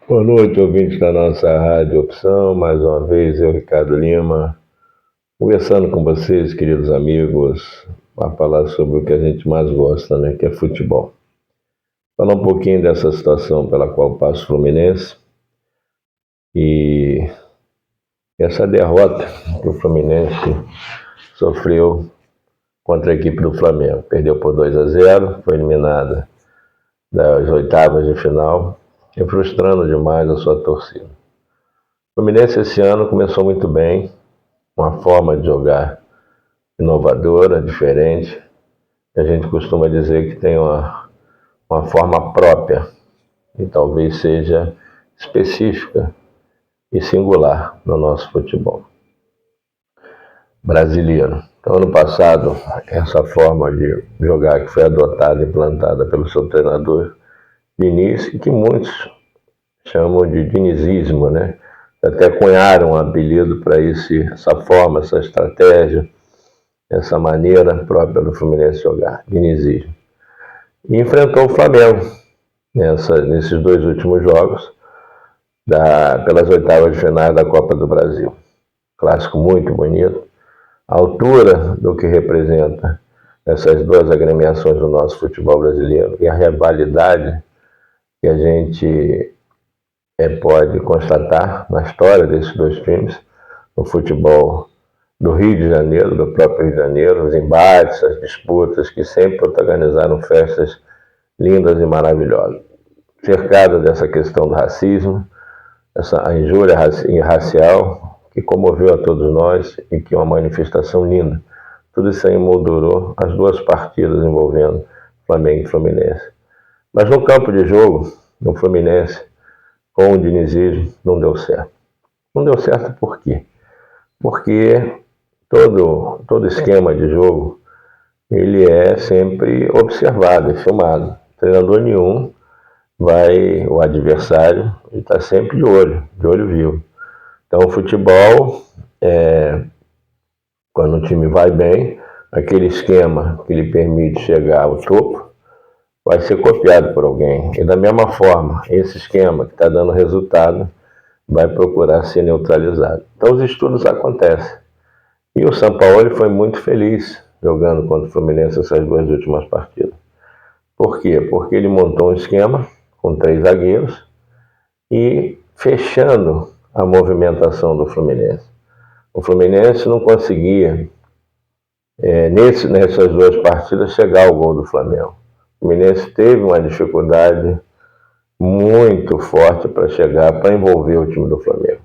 Boa noite, ouvintes da nossa Rádio Opção. Mais uma vez, eu, Ricardo Lima, conversando com vocês, queridos amigos, para falar sobre o que a gente mais gosta, né, que é futebol. Falar um pouquinho dessa situação pela qual passa o Fluminense e essa derrota que o Fluminense sofreu contra a equipe do Flamengo. Perdeu por 2-0, foi eliminada das oitavas de final e frustrando demais a sua torcida. O Fluminense esse ano começou muito bem, uma forma de jogar inovadora, diferente. A gente costuma dizer que tem uma forma própria e talvez seja específica e singular no nosso futebol brasileiro. Então, ano passado, essa forma de jogar que foi adotada e implantada pelo seu treinador Diniz, e que muitos chamam de dinizismo, né? Até cunharam um apelido para essa forma, essa estratégia, essa maneira própria do Fluminense jogar, dinizismo. E enfrentou o Flamengo nesses dois últimos jogos, pelas oitavas de final da Copa do Brasil. Clássico muito bonito. A altura do que representa essas duas agremiações do nosso futebol brasileiro e a rivalidade que a gente pode constatar na história desses dois times, no futebol do Rio de Janeiro, do próprio Rio de Janeiro, os embates, as disputas que sempre protagonizaram festas lindas e maravilhosas. Cercada dessa questão do racismo, essa injúria racial que comoveu a todos nós e que é uma manifestação linda. Tudo isso aí emoldurou as duas partidas envolvendo Flamengo e Fluminense. Mas no campo de jogo, no Fluminense, com o dinizismo, não deu certo. Não deu certo por quê? Porque todo esquema de jogo ele é sempre observado e filmado. Treinador nenhum o adversário está sempre de olho vivo. Então o futebol, quando o time vai bem, aquele esquema que lhe permite chegar ao topo, vai ser copiado por alguém. E da mesma forma, esse esquema que está dando resultado, vai procurar ser neutralizado. Então os estudos acontecem. E o São Paulo foi muito feliz jogando contra o Fluminense essas duas últimas partidas. Por quê? Porque ele montou um esquema com 3 zagueiros e fechando a movimentação do Fluminense. O Fluminense não conseguia, nessas duas partidas, chegar ao gol do Flamengo. O Fluminense teve uma dificuldade muito forte para chegar, para envolver o time do Flamengo.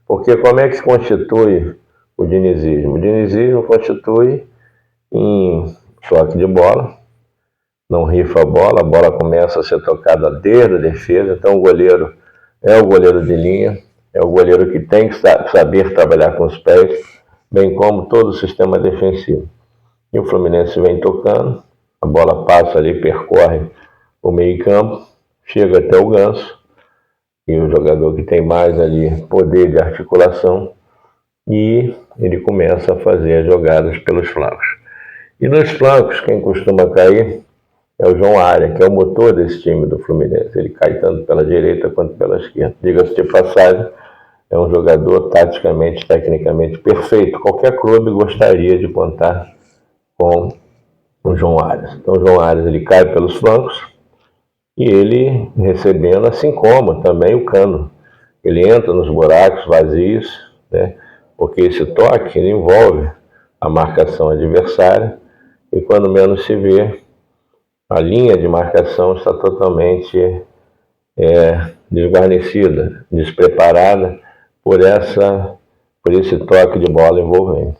Porque como é que se constitui o dinizismo? O dinizismo constitui em toque de bola, não rifa a bola começa a ser tocada desde a defesa, então o goleiro é o goleiro de linha, é o goleiro que tem que saber trabalhar com os pés, bem como todo o sistema defensivo. E o Fluminense vem tocando, a bola passa ali, percorre o meio-campo, chega até o Ganso, e o jogador que tem mais ali poder de articulação, e ele começa a fazer as jogadas pelos flancos. E nos flancos, quem costuma cair é o João Aria, que é o motor desse time do Fluminense. Ele cai tanto pela direita quanto pela esquerda. Diga-se de passagem, é um jogador taticamente, tecnicamente perfeito. Qualquer clube gostaria de contar com o João Arias. Então o João Arias ele cai pelos flancos e ele recebendo, assim como também o Cano. Ele entra nos buracos vazios, né? Porque esse toque ele envolve a marcação adversária e quando menos se vê, a linha de marcação está totalmente desguarnecida, despreparada por esse toque de bola envolvente.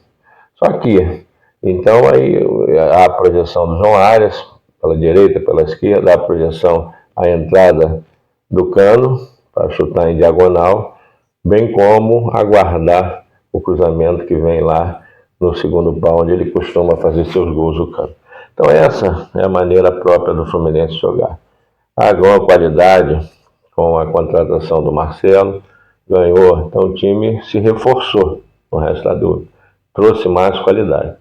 Só que, então aí há a projeção do João Arias, pela direita, pela esquerda, há a projeção, a entrada do Cano, para chutar em diagonal, bem como aguardar o cruzamento que vem lá no segundo pau, onde ele costuma fazer seus gols, o Cano. Então essa é a maneira própria do Fluminense jogar. Ganhou qualidade com a contratação do Marcelo, ganhou, então o time se reforçou no resto da dúvida, trouxe mais qualidade.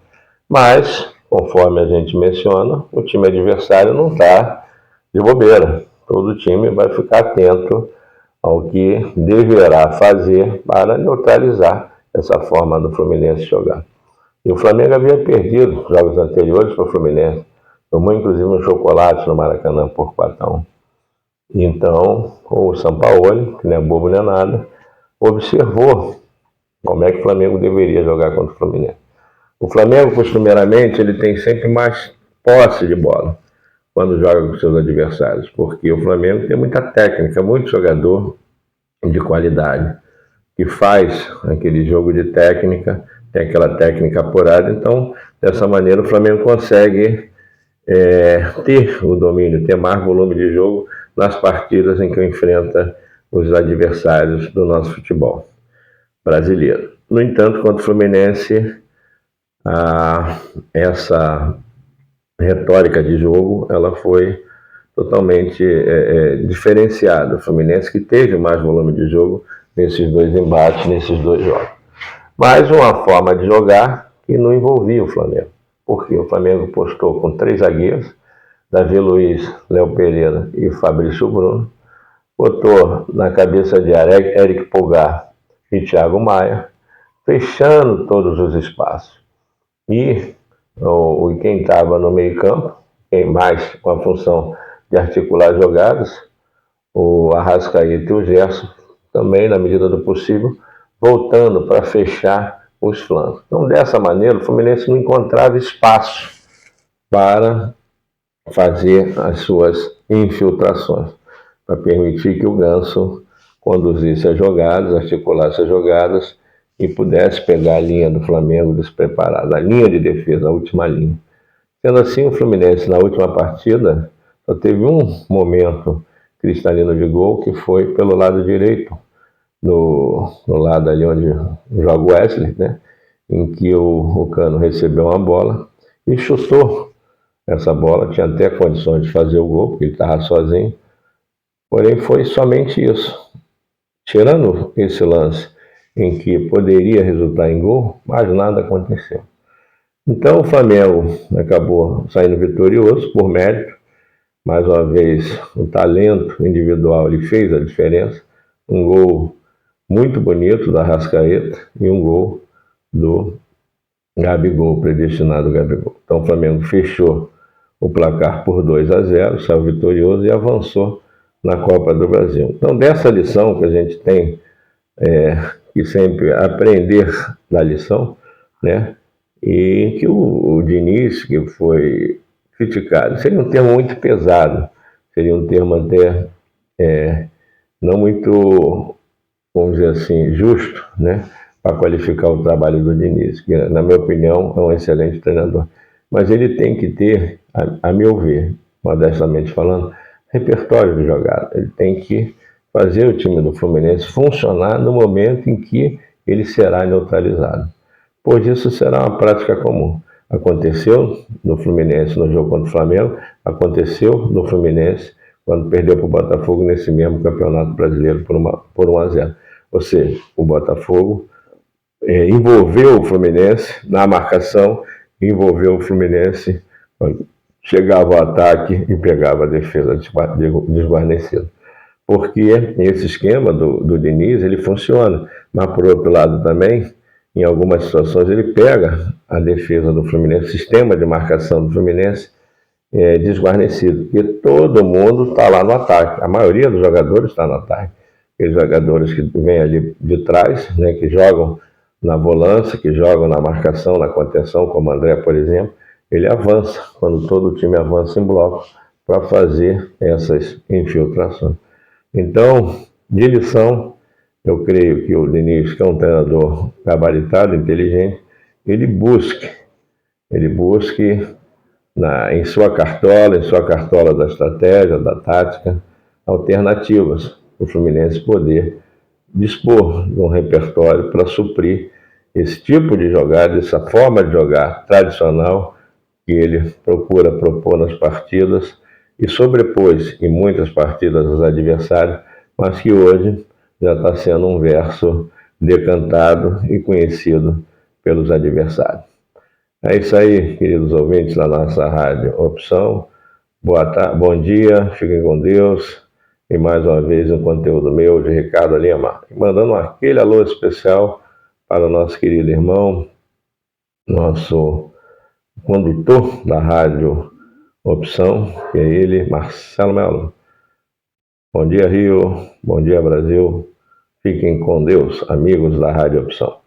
Mas, conforme a gente menciona, o time adversário não está de bobeira. Todo time vai ficar atento ao que deverá fazer para neutralizar essa forma do Fluminense jogar. E o Flamengo havia perdido jogos anteriores para o Fluminense, tomou inclusive um chocolate no Maracanã por 4-1. Então, o Sampaoli, que não é bobo nem nada, observou como é que o Flamengo deveria jogar contra o Fluminense. O Flamengo, costumeiramente, ele tem sempre mais posse de bola quando joga com seus adversários, porque o Flamengo tem muita técnica, muito jogador de qualidade, que faz aquele jogo de técnica, tem aquela técnica apurada, então, dessa maneira, o Flamengo consegue ter o domínio, ter mais volume de jogo nas partidas em que enfrenta os adversários do nosso futebol brasileiro. No entanto, contra o Fluminense, essa retórica de jogo ela foi totalmente diferenciada. O Fluminense que teve mais volume de jogo nesses dois embates, nesses dois jogos. Mas uma forma de jogar que não envolvia o Flamengo, porque o Flamengo postou com 3 zagueiros, Davi Luiz, Léo Pereira e Fabrício Bruno, botou na cabeça de Eric Pulgar e Thiago Maia, fechando todos os espaços. E quem estava no meio campo, quem mais com a função de articular jogadas, o Arrascaeta e o Gerson, também na medida do possível, voltando para fechar os flancos. Então, dessa maneira, o Fluminense não encontrava espaço para fazer as suas infiltrações, para permitir que o Ganso conduzisse as jogadas, articulasse as jogadas e pudesse pegar a linha do Flamengo despreparada, a linha de defesa, a última linha. Sendo assim, o Fluminense, na última partida, só teve um momento cristalino de gol, que foi pelo lado direito, no lado ali onde joga o Wesley, né? Em que o Cano recebeu uma bola e chutou essa bola, tinha até condições de fazer o gol, porque ele estava sozinho, porém foi somente isso. Tirando esse lance em que poderia resultar em gol, mais nada aconteceu. Então o Flamengo acabou saindo vitorioso por mérito. Mais uma vez, o talento individual ele fez a diferença. Um gol muito bonito da Arrascaeta e um gol do Gabigol, predestinado Gabigol. Então o Flamengo fechou o placar por 2-0, saiu vitorioso e avançou na Copa do Brasil. Então, dessa lição que a gente tem que sempre aprender da lição, né? E que o Diniz, que foi criticado, seria um termo muito pesado, seria um termo até não muito, vamos dizer assim, justo, né? Para qualificar o trabalho do Diniz, que, na minha opinião, é um excelente treinador. Mas ele tem que ter, a meu ver, modestamente falando, repertório de jogada. Ele tem que fazer o time do Fluminense funcionar no momento em que ele será neutralizado. Pois isso será uma prática comum. Aconteceu no Fluminense no jogo contra o Flamengo, aconteceu no Fluminense quando perdeu para o Botafogo nesse mesmo Campeonato Brasileiro por 1-0. Ou seja, o Botafogo envolveu o Fluminense na marcação, envolveu o Fluminense quando chegava ao ataque e pegava a defesa desguarnecida. Porque esse esquema do Diniz, ele funciona, mas por outro lado também, em algumas situações, ele pega a defesa do Fluminense, o sistema de marcação do Fluminense desguarnecido, porque todo mundo está lá no ataque, a maioria dos jogadores está no ataque. Aqueles jogadores que vêm ali de trás, né, que jogam na volância, que jogam na marcação, na contenção, como o André, por exemplo, ele avança, quando todo o time avança em bloco, para fazer essas infiltrações. Então, de lição, eu creio que o Diniz, que é um treinador gabaritado, inteligente, ele busque em sua cartola da estratégia, da tática, alternativas para o Fluminense poder dispor de um repertório para suprir esse tipo de jogada, essa forma de jogar tradicional que ele procura propor nas partidas e sobrepôs em muitas partidas aos adversários, mas que hoje já está sendo um verso decantado e conhecido pelos adversários. É isso aí, queridos ouvintes da nossa rádio Opção. Boa tarde, bom dia, fiquem com Deus e mais uma vez um conteúdo meu de Ricardo Lima, mandando aquele alô especial para o nosso querido irmão, nosso condutor da Rádio Opção, que é ele, Marcelo Melo. Bom dia, Rio. Bom dia, Brasil. Fiquem com Deus, amigos da Rádio Opção.